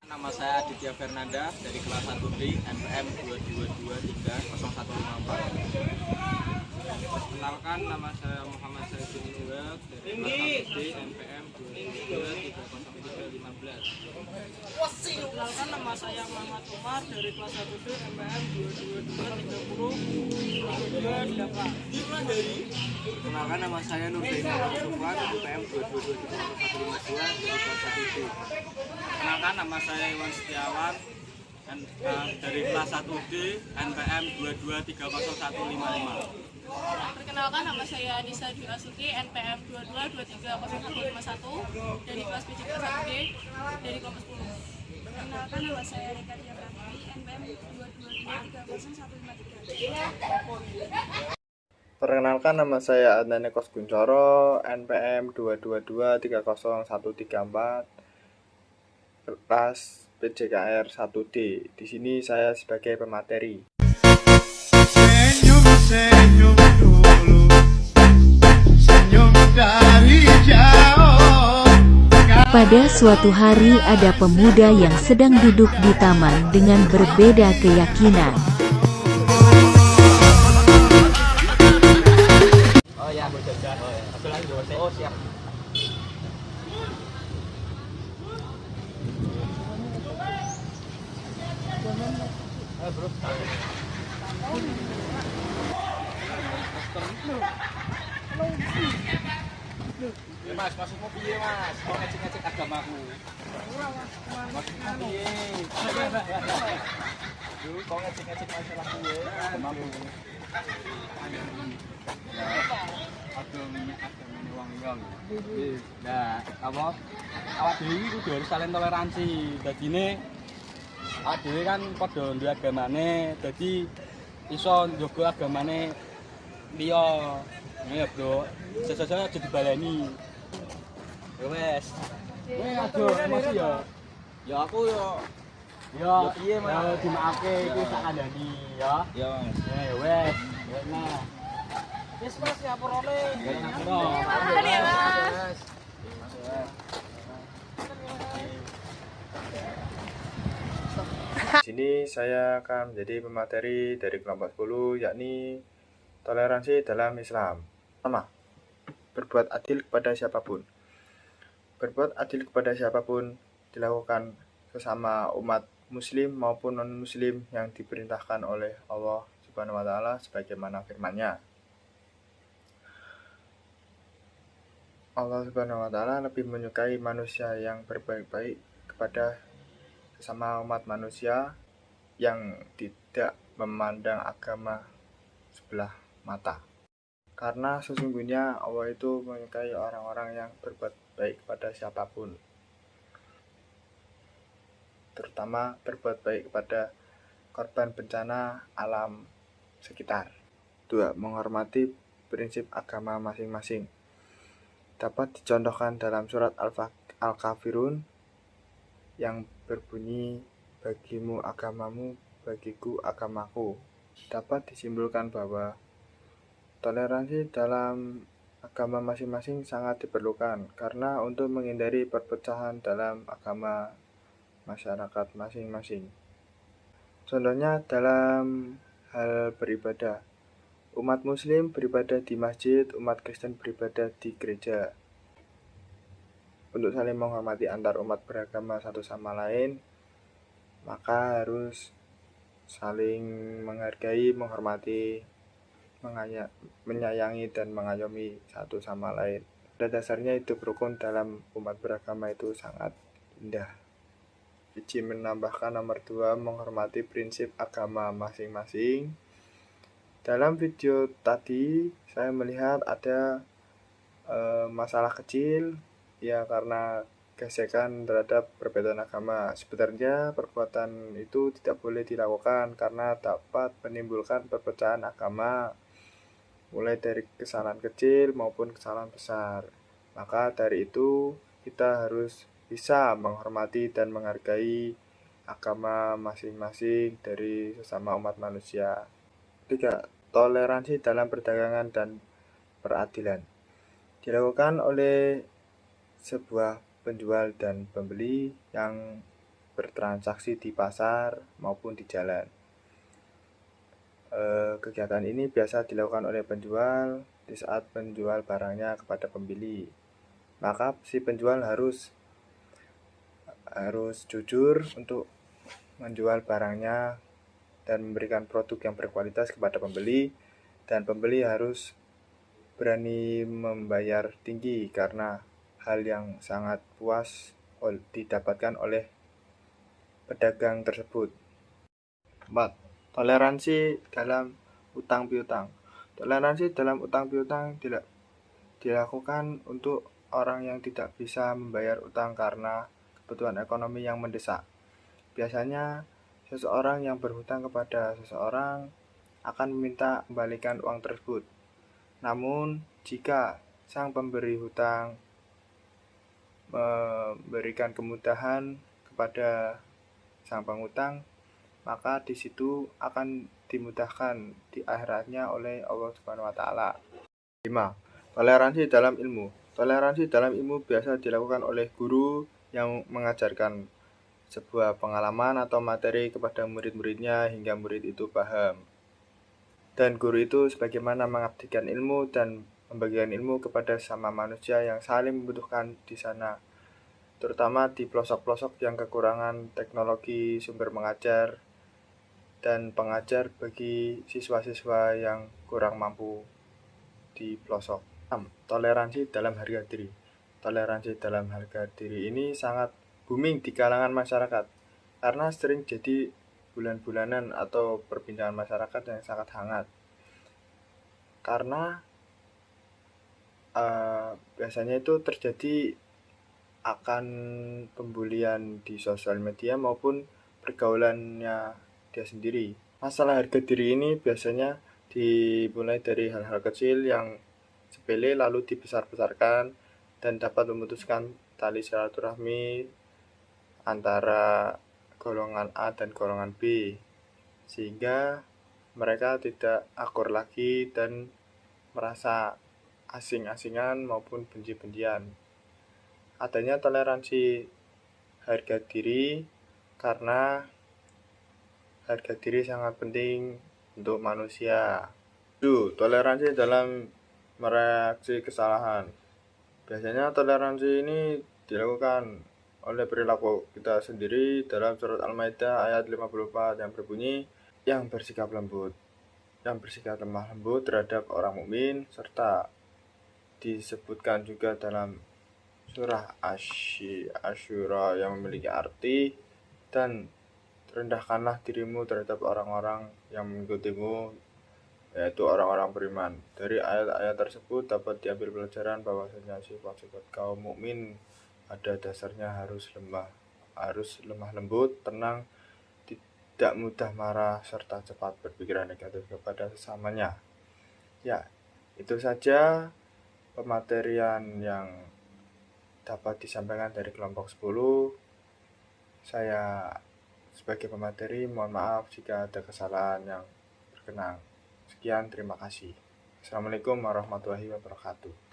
Nama saya Aditya Fernanda dari kelas 1D NPM 2223014. Perkenalkan, nama saya Muhammad Saiful Nurak dari kelas 1D NPM 2230315. Perkenalkan, nama saya Muhammad Umar dari kelas 1D MPM 22230 Perkenalkan, nama saya Nurzain Sufwan NPM 2223152 dari kelas 1D. Perkenalkan, nama saya Iwan Setiawan dari kelas 1D NPM 2230155. Perkenalkan, nama saya Anissa Dwi Asuti NPM 22230151 dari kelas PJ kelas 1D dari kelompok 10. Perkenalkan, nama saya Rika Diaprati NPM 222301553. Perkenalkan, nama saya Adnan Ekos Kuncoro NPM 2223014 kelas PJKR 1D. Di sini saya sebagai pemateri. Senyum dulu, senyum dari jauh. Pada suatu hari ada pemuda yang sedang duduk di taman dengan berbeda keyakinan. Oh ya, gue jajan. Satu lagi gue. Oh siap. Bro. Ya mas, maksudmu piye mas? Kau ngecek-ngecek agamaku. Maksudmu piye? Duh, kau ngecek-ngecek masalahku ya, agamaku. Agamanya wong wong. Nah, apa? Awak dhewe iki kudu harus saling toleransi. Dadine awak dhewe kan padha duwe agamane, dadi iso njogo agamane liya. Ya, Bro. Sesuk-sesuk aja dibaleni. Ya wes. Kowe aja emosi ya. Ya aku yo. Ya piye Mas? Ya dimaafke iku sak kandhani ya. Ya Mas. Ya wes. Ya nah. Wis Mas ngapurane. Ya ngapura. Makasih ya, Mas. Di sini saya akan menjadi pemateri dari kelompok 10, yakni toleransi dalam Islam. Pertama, berbuat adil kepada siapapun. Berbuat adil kepada siapapun dilakukan sesama umat muslim maupun non-muslim yang diperintahkan oleh Allah Subhanahu wa taala sebagaimana firman-Nya. Allah Subhanahu wa taala lebih menyukai manusia yang berbaik-baik kepada sesama umat manusia yang tidak memandang agama sebelah mata. Karena sesungguhnya Allah itu menyukai orang-orang yang berbuat baik kepada siapapun, terutama berbuat baik kepada korban bencana alam sekitar. 2. Menghormati prinsip agama masing-masing. Dapat dicontohkan dalam surat Al-Kafirun yang berbunyi, bagimu agamamu, bagiku agamaku. Dapat disimpulkan bahwa toleransi dalam agama masing-masing sangat diperlukan karena untuk menghindari perpecahan dalam agama masyarakat masing-masing. Contohnya dalam hal beribadah. Umat muslim beribadah di masjid, umat Kristen beribadah di gereja. Untuk saling menghormati antar umat beragama satu sama lain, maka harus saling menghargai, menghormati, menyayangi dan mengayomi satu sama lain. Pada dasarnya hidup rukun dalam umat beragama itu sangat indah. Biji menambahkan nomor 2, menghormati prinsip agama masing-masing. Dalam video tadi saya melihat ada masalah kecil ya karena gesekan terhadap perbedaan agama. Sebenarnya perbuatan itu tidak boleh dilakukan karena dapat menimbulkan perpecahan agama, mulai dari kesalahan kecil maupun kesalahan besar. Maka dari itu kita harus bisa menghormati dan menghargai agama masing-masing dari sesama umat manusia. 3. Toleransi dalam perdagangan dan peradilan. Dilakukan oleh sebuah penjual dan pembeli yang bertransaksi di pasar maupun di jalan. Kegiatan ini biasa dilakukan oleh penjual di saat penjual barangnya kepada pembeli. Maka si penjual harus jujur untuk menjual barangnya dan memberikan produk yang berkualitas kepada pembeli, dan pembeli harus berani membayar tinggi karena hal yang sangat puas didapatkan oleh pedagang tersebut. 4. Toleransi dalam utang piutang. Toleransi dalam utang piutang dilakukan untuk orang yang tidak bisa membayar utang karena kebutuhan ekonomi yang mendesak. Biasanya seseorang yang berhutang kepada seseorang akan meminta kembalikan uang tersebut. Namun, jika sang pemberi hutang memberikan kemudahan kepada sang pengutang, maka di situ akan dimudahkan di akhiratnya oleh Allah Subhanahu wa taala. 5. Toleransi dalam ilmu. Toleransi dalam ilmu biasa dilakukan oleh guru yang mengajarkan sebuah pengalaman atau materi kepada murid-muridnya hingga murid itu paham. Dan guru itu sebagaimana mengabdikan ilmu dan membagikan ilmu kepada sama manusia yang saling membutuhkan di sana, terutama di pelosok-pelosok yang kekurangan teknologi sumber mengajar dan pengajar bagi siswa-siswa yang kurang mampu di pelosok. 6. Toleransi dalam harga diri. Toleransi dalam harga diri ini sangat booming di kalangan masyarakat karena sering jadi bulan-bulanan atau perbincangan masyarakat yang sangat hangat. Karena biasanya itu terjadi akan pembulian di sosial media maupun pergaulannya dia sendiri. Masalah harga diri ini biasanya dimulai dari hal-hal kecil yang sepele lalu dibesar-besarkan dan dapat memutuskan tali silaturahmi antara golongan A dan golongan B, sehingga mereka tidak akur lagi dan merasa asing-asingan maupun benci-bencian. Adanya toleransi harga diri karena harga diri sangat penting untuk manusia. 7. Toleransi dalam mereaksi kesalahan. Biasanya toleransi ini dilakukan oleh perilaku kita sendiri dalam surat Al-Maidah ayat 54 yang berbunyi, yang bersikap lemah lembut terhadap orang mukmin, serta disebutkan juga dalam surah Asy-Syura yang memiliki arti, dan rendahkanlah dirimu terhadap orang-orang yang mengikutimu, yaitu orang-orang beriman. Dari ayat-ayat tersebut dapat diambil pelajaran bahwasanya sifat-sifat kaum mukmin pada dasarnya harus lemah lembut, tenang, tidak mudah marah, serta cepat berpikiran negatif kepada sesamanya. Ya, itu saja pematerian yang dapat disampaikan dari kelompok 10. Saya sebagai pemateri mohon maaf jika ada kesalahan yang berkenan. Sekian, terima kasih. Assalamualaikum warahmatullahi wabarakatuh.